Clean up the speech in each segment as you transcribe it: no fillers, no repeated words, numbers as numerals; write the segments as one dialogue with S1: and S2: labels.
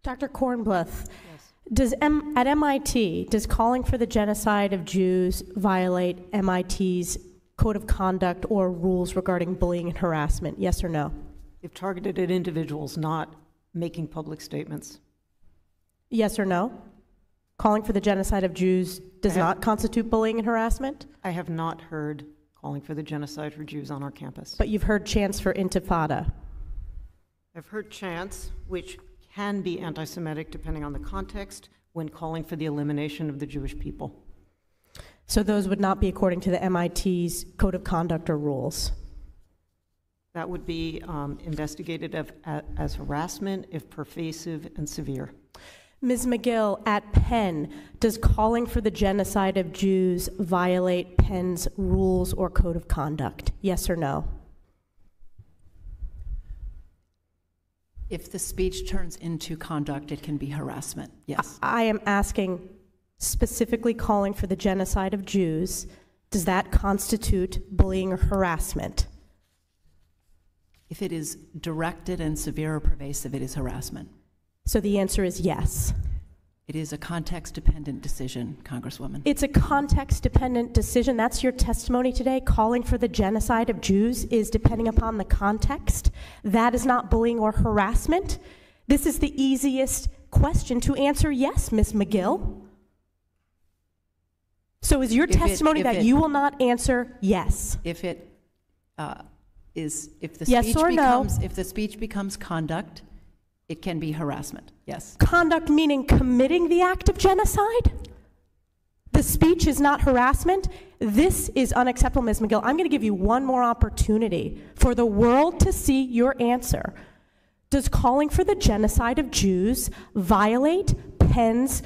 S1: Dr. Kornbluth,
S2: Yes.
S1: at MIT, does calling for the genocide of Jews violate MIT's code of conduct or rules regarding bullying and harassment? Yes or no?
S2: If targeted at individuals, not making public statements.
S1: Yes or no? Calling for the genocide of Jews does not constitute bullying and harassment?
S2: I have not heard calling for the genocide for Jews on our campus.
S1: But you've heard chants for intifada.
S2: I've heard chants, which can be anti-Semitic depending on the context, when calling for the elimination of the Jewish people.
S1: So those would not be according to the MIT's code of conduct or rules?
S2: That would be investigated as harassment if pervasive and severe.
S1: Ms. McGill, at Penn, does calling for the genocide of Jews violate Penn's rules or code of conduct? Yes or no?
S3: If the speech turns into conduct, it can be harassment, yes.
S1: I am asking specifically calling for the genocide of Jews. Does that constitute bullying or harassment?
S3: If it is directed and severe or pervasive, it is harassment.
S1: So the answer is yes.
S3: It is a context-dependent decision, Congresswoman.
S1: It's a context-dependent decision. That's your testimony today. Calling for the genocide of Jews is depending upon the context. That is not bullying or harassment. This is the easiest question to answer yes, Ms. McGill. So is your testimony that you will not answer yes?
S3: If it if the
S1: yes
S3: speech
S1: or
S3: becomes
S1: no?
S3: if the speech becomes conduct, it can be harassment. Yes.
S1: Conduct meaning committing the act of genocide? The speech is not harassment? This is unacceptable, Ms. McGill. I'm going to give you one more opportunity for the world to see your answer. Does calling for the genocide of Jews violate Penn's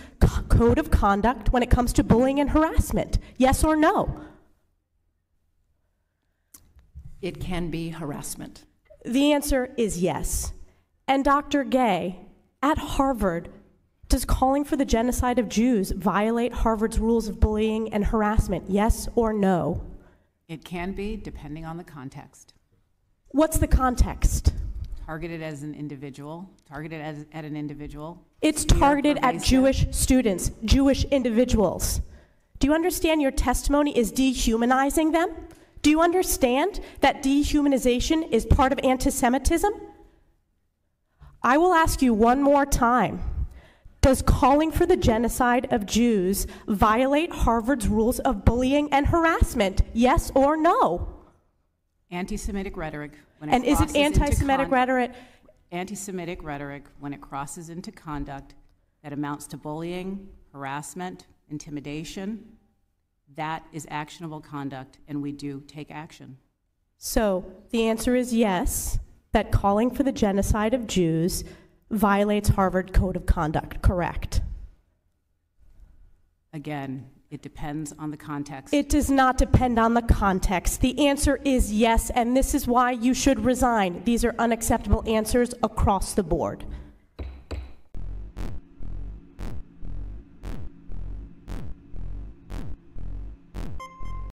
S1: code of conduct when it comes to bullying and harassment? Yes or no?
S3: It can be harassment.
S1: The answer is yes. And Dr. Gay, at Harvard, does calling for the genocide of Jews violate Harvard's rules of bullying and harassment? Yes or no?
S4: It can be, depending on the context.
S1: What's the context?
S4: Targeted as an individual, at an individual.
S1: It's
S4: severe,
S1: targeted at
S4: pervasive.
S1: Jewish students, Jewish individuals. Do you understand your testimony is dehumanizing them? Do you understand that dehumanization is part of anti-Semitism? I will ask you one more time. Does calling for the genocide of Jews violate Harvard's rules of bullying and harassment? Yes or no?
S4: Anti-Semitic rhetoric. When it
S1: And is it
S4: crosses into
S1: anti-Semitic rhetoric?
S4: Anti-Semitic rhetoric, when it crosses into conduct that amounts to bullying, harassment, intimidation, that is actionable conduct, and we do take action.
S1: So the answer is yes, that calling for the genocide of Jews violates Harvard Code of Conduct, correct?
S4: Again, it depends on the context.
S1: It does not depend on the context. The answer is yes, and this is why you should resign. These are unacceptable answers across the board.